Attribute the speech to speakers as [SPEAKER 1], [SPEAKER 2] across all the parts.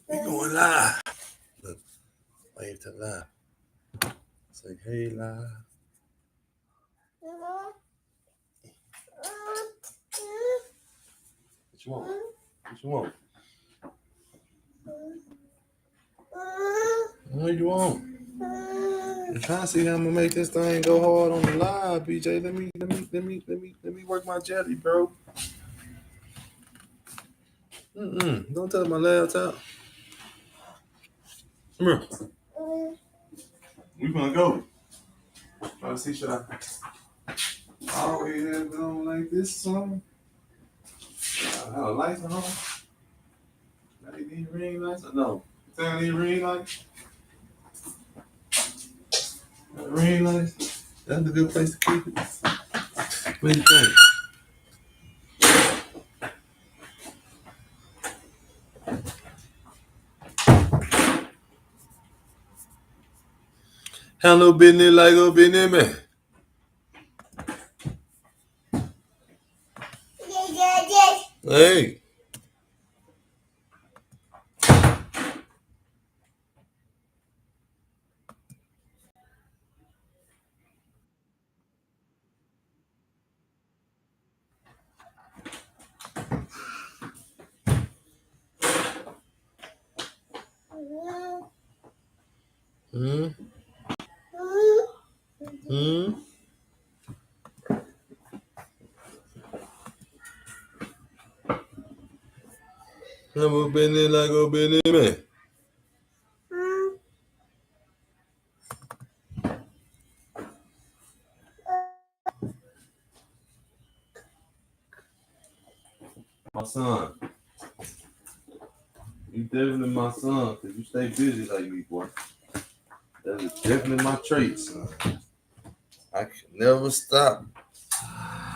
[SPEAKER 1] We going live. Look, wave to live. Say, hey, live. What you want? What you want? What do you want? I'm trying to see how I'm gonna make this thing go hard on the live, BJ. Let me work my jelly, bro. Don't touch my laptop. Come here. We gonna go. Try to see, should I always have it on like this song? I have a lights on. I need ring lights. No. I need ring lights. Ring lights. That's a good place to keep it. What do you think? Hello, business like a business man. Hey. Hello, business like a business man. My son. You definitely my son, because you stay busy like me, boy. That is definitely my trait, son. I can never stop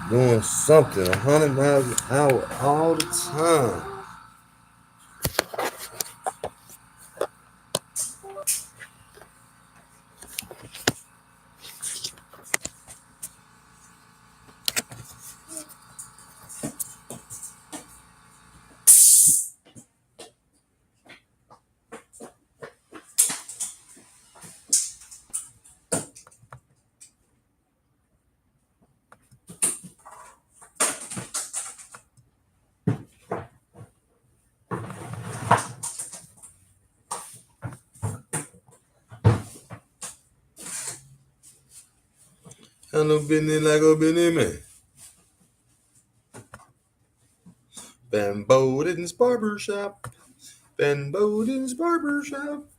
[SPEAKER 1] doing something 100 miles an hour all the time. Hello, business like a business man. Van Boden's Barbershop. Van Boden's Barbershop.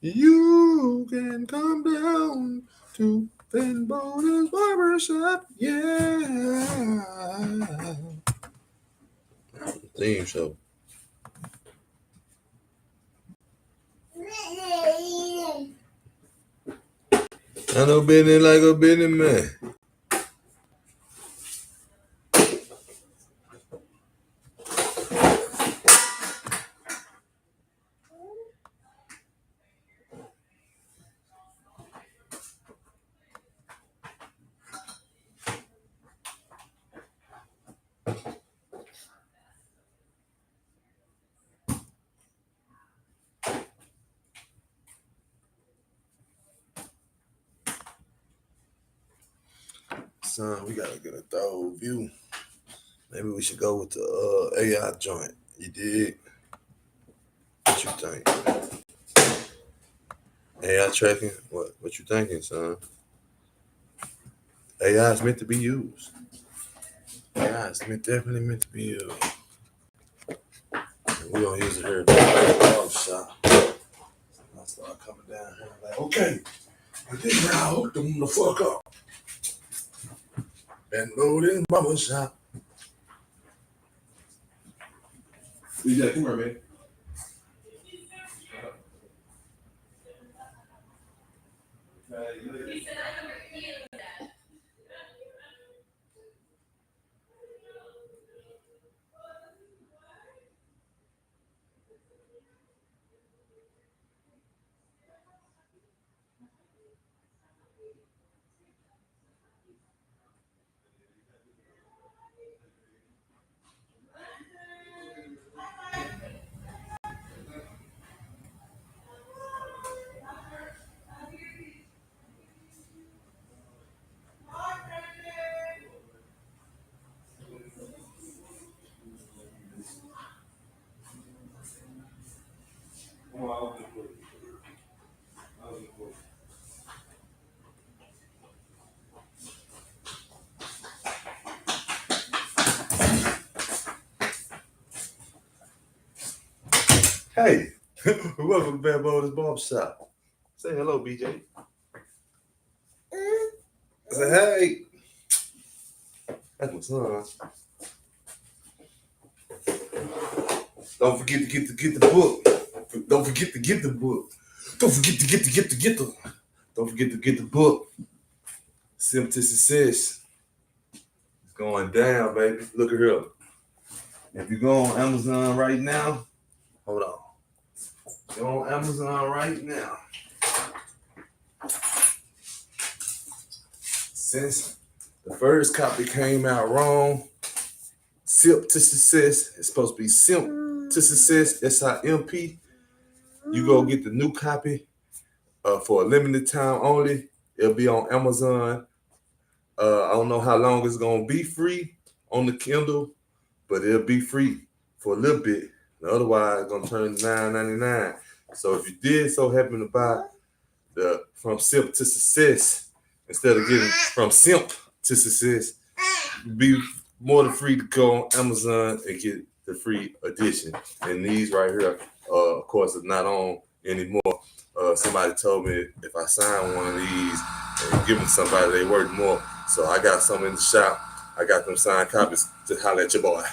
[SPEAKER 1] You can come down to Van Boden's Barbershop. Yeah. Theme show. I know business like a business man. Son, we gotta get a thorough view. Maybe we should go with the AI joint. You dig? What you think? AI tracking? What you thinking, son? AI is meant to be used. AI is definitely meant to be used. And we're gonna use it here at the barbershop. I start coming down here like, okay, and then now hook them the fuck up. And load in barbershop. Yeah, come here, man. Hey, welcome to Barbershop. Say hello, BJ. Say hey. That's my son. Don't forget to get the book. Don't forget to get the book. Don't forget to get the. Don't forget to get the book. Simp to Success. It's going down, baby. Look at here. If you go on Amazon right now, hold on. Go on Amazon right now. Since the first copy came out wrong, Simp to Success. It's supposed to be Simp to Success. SIMP. You go get the new copy for a limited time only. It'll be on Amazon. I don't know how long it's gonna be free on the Kindle, but it'll be free for a little bit. Otherwise, it's gonna turn to $9.99. So if you did so happen to buy the From Simp to Success instead of getting From Simp to Success, be more than free to go on Amazon and get the free edition. And these right here, of course, are not on anymore. Somebody told me if I sign one of these and give them to somebody, they worth more. So I got some in the shop. I got them signed copies to holler at your boy.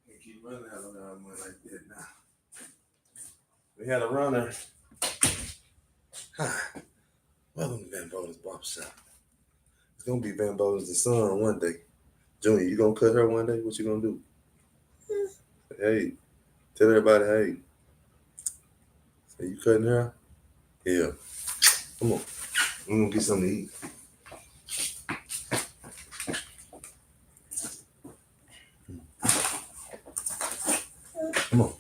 [SPEAKER 1] Can't keep running out of money like that now. We had a runner. Hi, welcome to Bambola's Barbershop. It's gonna be Bambola's the son one day. Junior, you gonna cut her one day? What you gonna do? Hey, tell everybody, hey. Are you cutting her? Yeah. Come on. We're gonna get something to eat. Come on.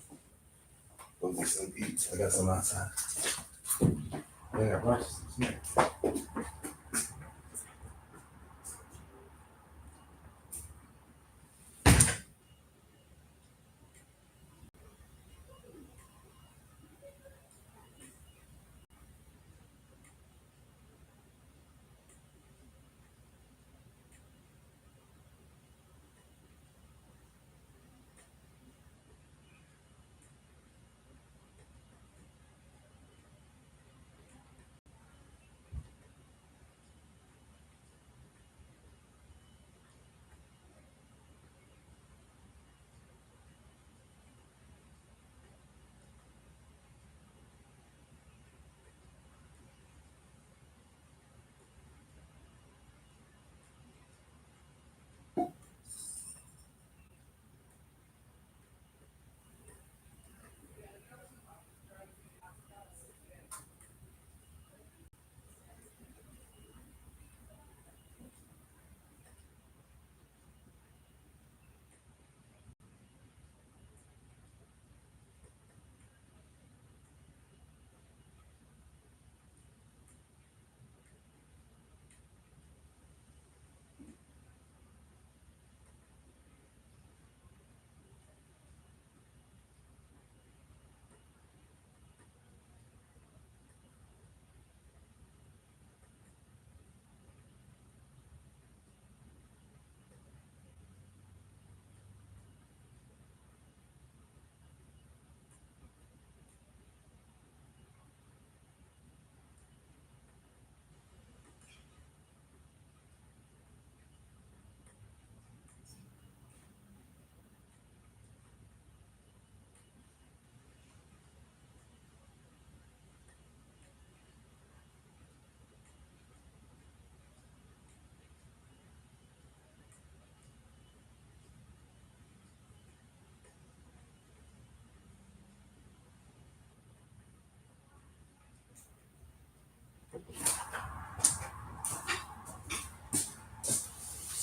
[SPEAKER 1] Go get something to eat. I got some outside. I got rice.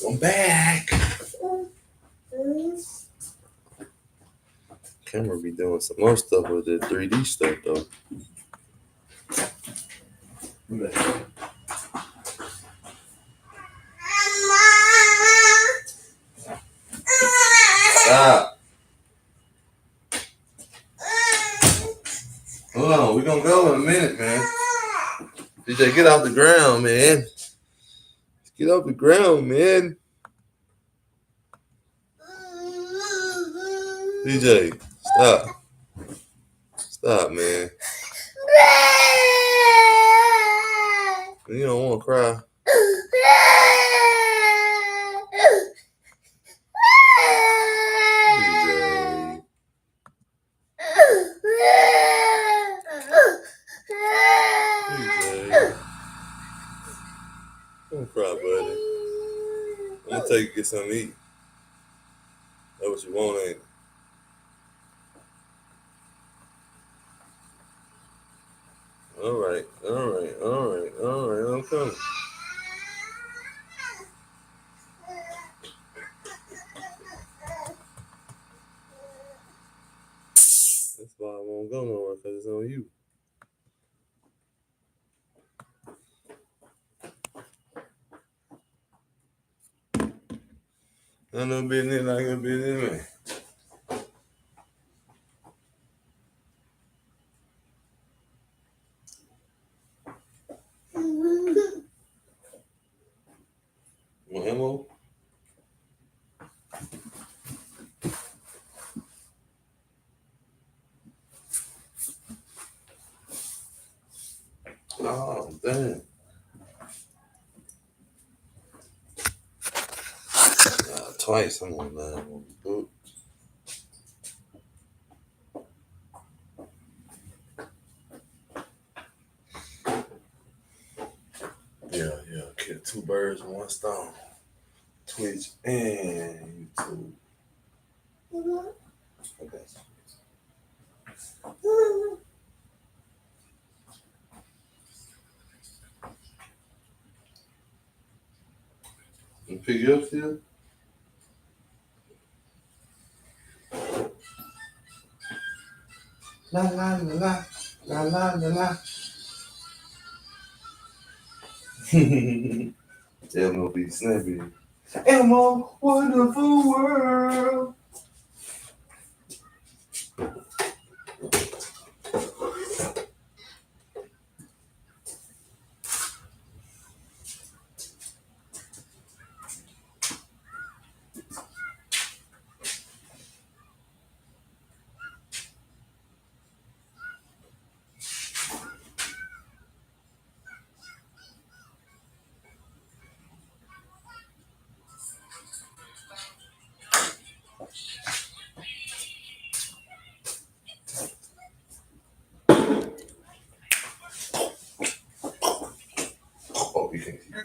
[SPEAKER 1] I'm back. Camera be doing some more stuff with the 3D stuff though. Stop. Hold on, we're gonna go in a minute, man. DJ, get off the ground, man. Get off the ground, man. DJ, stop. Stop, man. You don't want to cry. DJ. Don't cry, buddy. I'm gonna take you to get something to eat. That's what you want, ain't it? All right, I'm coming. That's why I won't go nowhere, because it's on you. I know business like a business man. Want ammo? Oh, damn. Twice I'm on that one. Boot. Yeah. Kill two birds with one stone. Twitch and YouTube. Okay. You pick it up still? La la la la la la la la. Elmo be snappy. Elmo, wonderful world.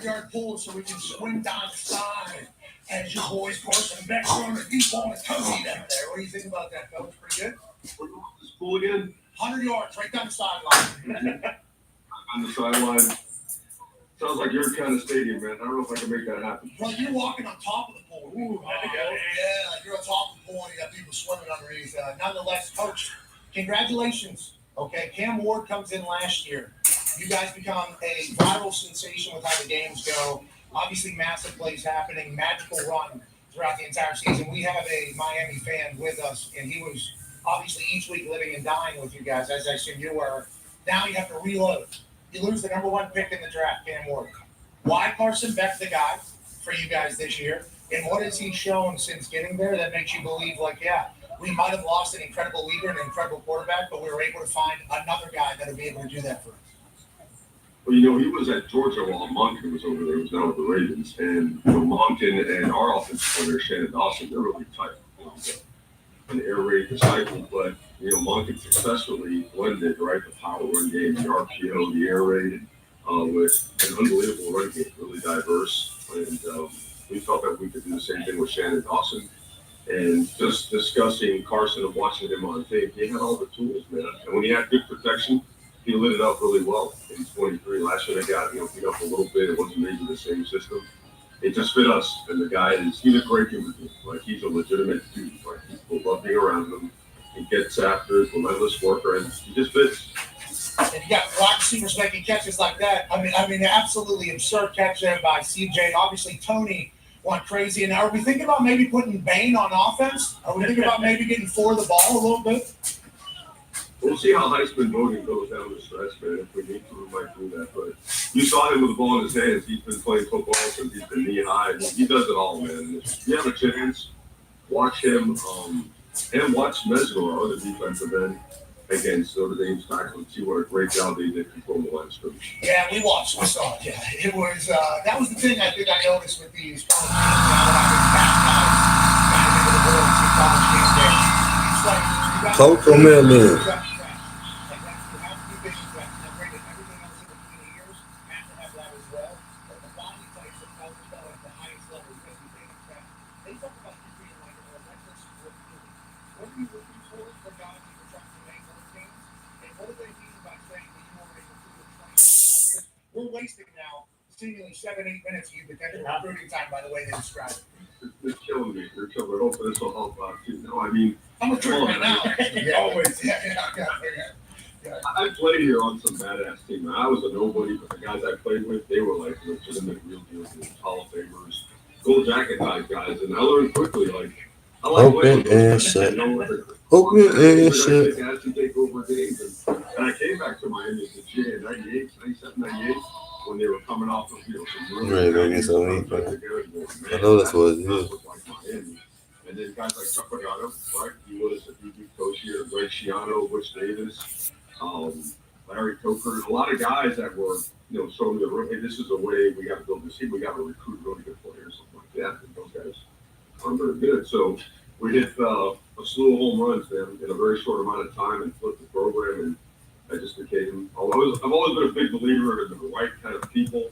[SPEAKER 2] Yard pool so we can swim down the side. As your boys course and back on the deep on the cozy down there. What do you think about that, fellas? Pretty good?
[SPEAKER 3] This pool again?
[SPEAKER 2] 100 yards, right down the sideline.
[SPEAKER 3] On the sideline. Sounds like your kind of stadium, man. I don't know if I can make that happen.
[SPEAKER 2] Well, you're walking on top of the pool. Ooh, yeah, you're on top of the pool and you got people swimming underneath. Nonetheless, Coach, congratulations. Okay, Cam Ward comes in last year. You guys become a viral sensation with how the games go. Obviously, massive plays happening, magical run throughout the entire season. We have a Miami fan with us, and he was obviously each week living and dying with you guys, as I assume you were. Now you have to reload. You lose the number one pick in the draft, Cam Ward. Why Carson Beck the guy for you guys this year? And what has he shown since getting there that makes you believe, like, yeah, we might have lost an incredible leader and an incredible quarterback, but we were able to find another guy that would be able to do that for us?
[SPEAKER 3] Well, he was at Georgia while Monken was over there. He was now with the Ravens. And, Monken and our offensive player, Shannon Dawson, they're really tight. An air raid disciple, but, Monken successfully blended, right, the power run game, the RPO, the air raid, with an unbelievable run game, really diverse. And we felt that we could do the same thing with Shannon Dawson. And just discussing Carson and watching him on tape, he had all the tools, man. And when he had good protection, he lit it up really well in 23. Last year they got beat up a little bit. It wasn't maybe the same system. it just fit us. And the guy he's a great human being. Like, he's a legitimate dude. Like, people love being around him. He gets after it, relentless worker, and he just fits.
[SPEAKER 2] And you got wide receivers making catches like that. I mean, absolutely absurd catch there by CJ. Obviously, Tony went crazy. And are we thinking about maybe putting Bain on offense? Are we thinking about maybe getting for the ball a little bit?
[SPEAKER 3] We'll see how Heisman voting goes down the stretch, man. If we need to, we might do that. But you saw him with the ball in his hands. He's been playing football since he's been knee high. He does it all, man. If you have a chance, watch him and watch Mesmer, our other defensive end, against Notre Dame's tackle, and see what a great job they did controlling the line of scrimmage.
[SPEAKER 2] Yeah, we saw it. Yeah, it was. That was the thing I think I noticed with these college games. Now that I've been baptized, it's like you got
[SPEAKER 4] Coco Melon.
[SPEAKER 2] We're wasting now seemingly 7-8 minutes of you potential recruiting time by the way they describe it.
[SPEAKER 3] They're killing me. They're killing me. Hopefully this will help out too. No, I mean,
[SPEAKER 2] I'm a recruiter right now.
[SPEAKER 3] Always. I played here on some badass team. I was a nobody, but the guys I played with, they were like legitimate real deal Hall of Famers, gold jacket type guys, and I learned quickly I like
[SPEAKER 4] open and shut. Open and shut.
[SPEAKER 3] To take over games, and I came back to Miami as a year in 98, 97, 98 when they were coming off of some
[SPEAKER 4] really
[SPEAKER 3] good
[SPEAKER 4] I know that's what it is.
[SPEAKER 3] Like Miami. And then guys like Chuck Pagano, right? He was a DB coach here, Greg Schiano, Butch Davis, Larry Coker, a lot of guys that were, showing me hey, this is a way we got to build this team. We got to recruit really good players, something like that. And those guys are very good. So we hit a slew of home runs, man, in a very short amount of time and flipped the program. And I just became, I've always been a big believer in the right kind of people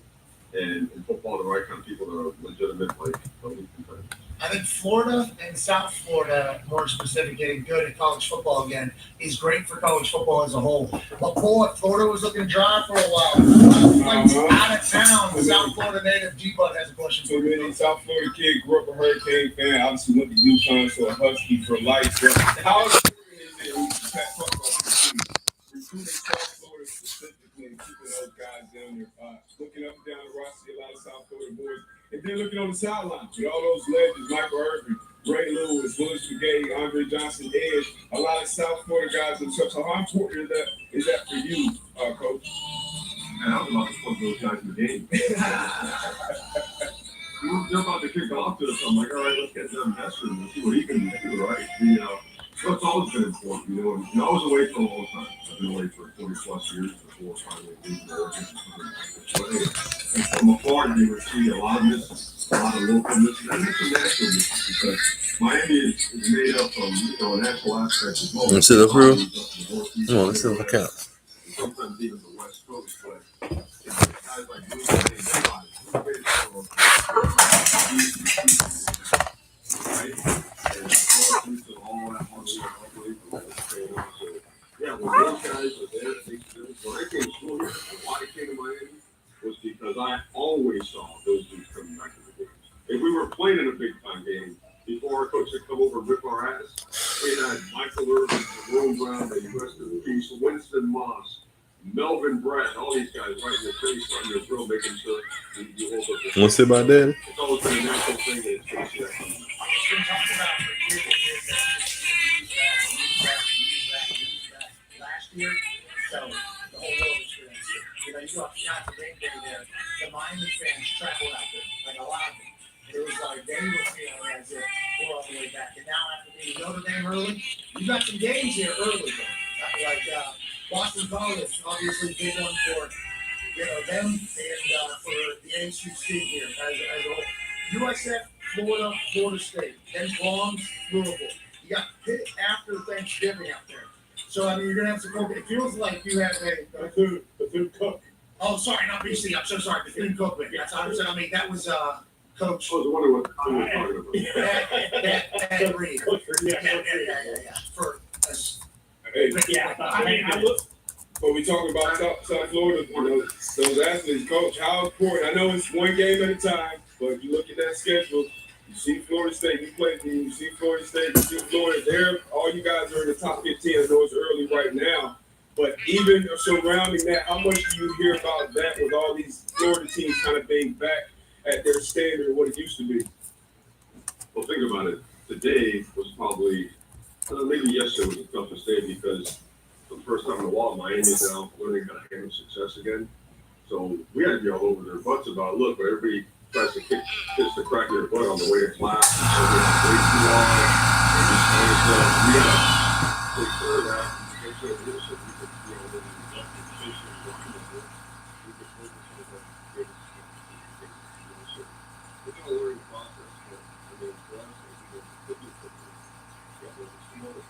[SPEAKER 3] and in football, the right kind of people that are legitimate, elite competitors.
[SPEAKER 2] I think Florida and South Florida, more specific, getting good at college football again is great for college football as a whole. But boy, Florida was looking dry for a while. Flights out of town. The South Florida native G-Bud has a question for
[SPEAKER 5] you. So South Florida kid, grew up a Hurricane fan, obviously went to UConn, so a Husky for life. But how important is it recruiting South Florida specifically and keeping those guys down there? Looking up and down the roster, see a lot of South Florida boys. And then looking on the sideline with all those legends, Michael Irvin, Ray Lewis, Willis McGay, Andre Johnson, Edge, a lot of South Florida guys themselves. So how important is that for you, Coach?
[SPEAKER 3] Man, I was about to put those guys in the game. You jump out to kick off to us. I'm like, all right, let's get them tested and see what he can do, right? So it's always been important, and I was away for a long time. I've been away for 40 plus years before finally leaving the and from afar, you would see a lot of misses, a lot of local misses, and some national misses, because Miami is made up from, a national aspect as well.
[SPEAKER 4] Let's sit up real. Come on, let's sit on the couch.
[SPEAKER 3] Sometimes even the West Coast, but guys like Blue right? And all that money, yeah, when those guys were there, when I came to school here, why I came to Miami was because I always saw those dudes coming back to the games. If we were playing in a big time game, before our coach had come over and rip our ass, we had Michael Irvin, Jerome Brown, the rest of the piece, Winston Moss, Melvin Brett, all these guys right in your face, right in your throat, making sure you hold up.
[SPEAKER 4] Want to sit by Daddy?
[SPEAKER 3] It's always been a natural thing that it's going to see that coming.
[SPEAKER 2] It's been talked about for years and years that last year, so the whole world experienced it. You go up to game day there, the Miami fans traveled out there, like a lot of them. It was like they were feeling as if we're all the way back. And now after being Notre Dame early, you got some games here early, though. Like Boston College, obviously big one for them and for the ACC here as a whole. USF, Florida, Florida State, then Bronx, Louisville. You got Pitt after Thanksgiving out there. So, I mean, you're going to have some cook. It feels like you have
[SPEAKER 5] Bethune Cook.
[SPEAKER 2] Oh, sorry, not BC. I'm so sorry. Bethune Cook. That's 100%. I mean, that was Coach.
[SPEAKER 3] I was wondering what I was talking about.
[SPEAKER 2] Ed Reed. Yeah. For us.
[SPEAKER 5] I mean, when we talk about South Florida, those athletes, Coach, how important? I know it's one game at a time. But you look at that schedule, you see Florida State, you play them, you see Florida State, you see Florida. All you guys are in the top 15. I know it's early right now. But even surrounding that, how much do you hear about that with all these Florida teams kind of being back at their standard of what it used to be?
[SPEAKER 3] Well, think about it. Today was probably, maybe yesterday was the toughest day because for the first time in a while, Miami's now learning how to handle success again. So we had to be all over their butts about, look, but everybody tries to kiss the crack of their butt on the way to class. And way too long. And just kind of, we got to take care of that. Make sure that we could, when we got the position and working with it, we could focus on what we did. So it's all a learning process, but I mean, for us, we could do it.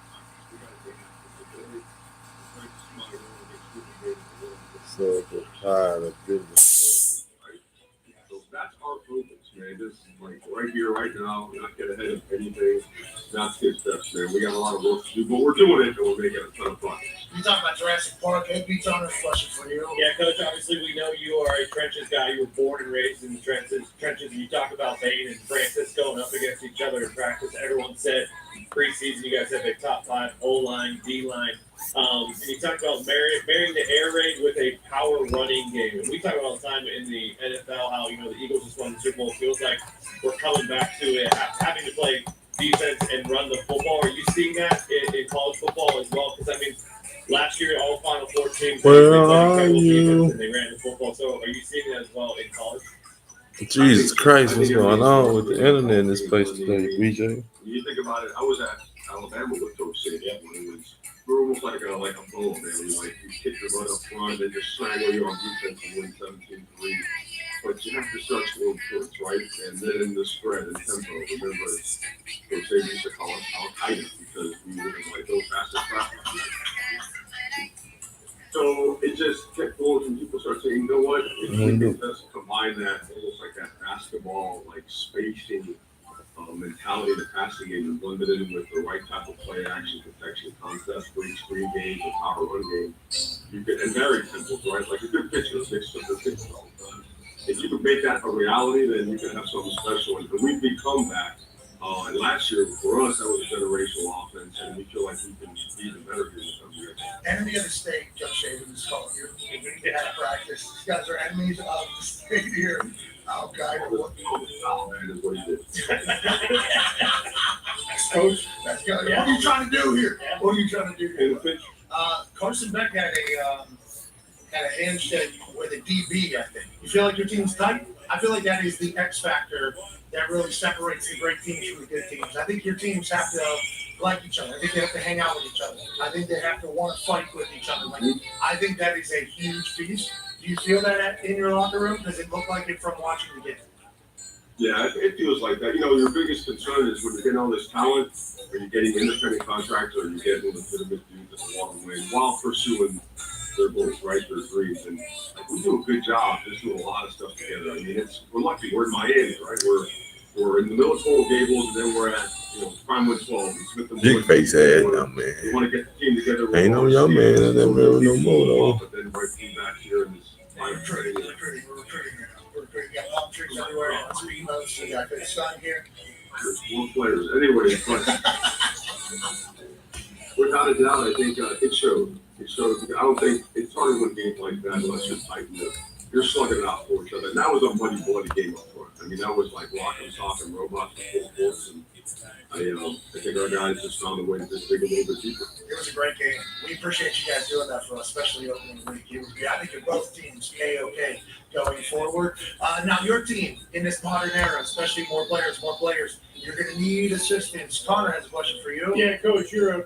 [SPEAKER 3] We got to get out of the day. We're trying to smile and get super good in the world.
[SPEAKER 4] So the tired of goodness.
[SPEAKER 3] So that's our focus, man. Just like right here, right now, not get ahead of anything, not skip steps, man. We got a lot of work to do, but we're doing it and we're making a ton of fun.
[SPEAKER 2] You talk about Jurassic Park, Ed Beats on a question for you.
[SPEAKER 6] Yeah, Coach, obviously we know you are a trenches guy. You were born and raised in the trenches. And you talk about Bain and Francis going up against each other in practice. Everyone said preseason you guys have a top 5 O-line, D-line. And you talk about marrying the air raid with a power running game. And we talk about all the time in the NFL how, the Eagles just won the Super Bowl. It feels like we're coming back to it, having to play defense and run the football. Are you seeing that in college football as well? Because, last year, all Final Four teams, they played defense and they ran the football. So are you seeing that as well in college?
[SPEAKER 4] Jesus Christ, what's going on with the internet in this place today, BJ?
[SPEAKER 3] When you think about it, I was at Alabama with Coach Saban when it was, we were almost like a bow, man. You kick your butt up front and just strangle you on defense and win 17-3. But you have to start scoring points, right? And then the spread and tempo. Remember, Coach Saban used to call us Al-Qaeda because we were those fastest practices. So it just kept going and people start saying, you know what? If we can just combine that almost like that basketball, spacing mentality, the passing game, and blend it in with the right type of play action, protection, concept, screen game, and power run game, you can, and very tempos, right? Like a good pitcher, 6 to 6 all the time. If you can make that a reality, then you can have something special. And we've become that. And last year, for us, that was a generational offense, and we feel like we can be even better here in the coming years.
[SPEAKER 2] Enemy of the state, Josh Shaven is calling you. At practice. These guys are enemies of the state here. Oh, God.
[SPEAKER 3] Oh, man, is what he did.
[SPEAKER 2] Coach, that's good. What are you trying to do here? What are you trying to do
[SPEAKER 3] In the
[SPEAKER 2] here?
[SPEAKER 3] pitch.
[SPEAKER 2] Carson Beck had a handshake with a DB, I think. You feel like your team's tight? I feel like that is the X factor that really separates the great teams from the good teams. I think your teams have to like each other. I think they have to hang out with each other. I think they have to want to fight with each other. I think that is a huge piece. Do you feel that in your locker room? Does it look like it from watching the game?
[SPEAKER 3] Yeah, it feels like that. Your biggest concern is when you're getting all this talent, or you're getting independent contracts, or you're getting legitimate dudes that want to win while pursuing their goals, right? Their dreams. And we do a good job just doing a lot of stuff together. We're lucky. We're in Miami, right? We're in the middle of Coral Gables, and then we're at Primewood 12 and Smith and
[SPEAKER 4] Big face ass now, man.
[SPEAKER 3] We want to get the team together.
[SPEAKER 4] Ain't no young man in that mirror no more, though.
[SPEAKER 3] But then right back here in this
[SPEAKER 2] We're recruiting now. We're recruiting. We got palm trees everywhere. Speedboats. We got good sun here.
[SPEAKER 3] there's more players. Anyway, but without a doubt, I think it showed. It showed. I don't think it's hard to win games like that unless you're tightened up. You're slugging it out for each other. And that was a bloody game up front. I mean, that was like rock and sock and robots and full force. And I think our guys just found a way to just dig a little bit deeper.
[SPEAKER 2] It was a great game. We appreciate you guys doing that for us, especially opening week. I think you're both teams A-OK going forward. Now, your team in this modern era, especially more players, you're going to need assistance. Connor has a question for you.
[SPEAKER 7] Yeah, Coach, you're a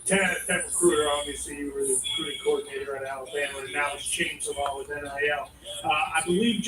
[SPEAKER 7] 10 out of 10 recruiter. Obviously, you were the recruiting coordinator at Alabama, and now it's changed a lot with NIL. I believe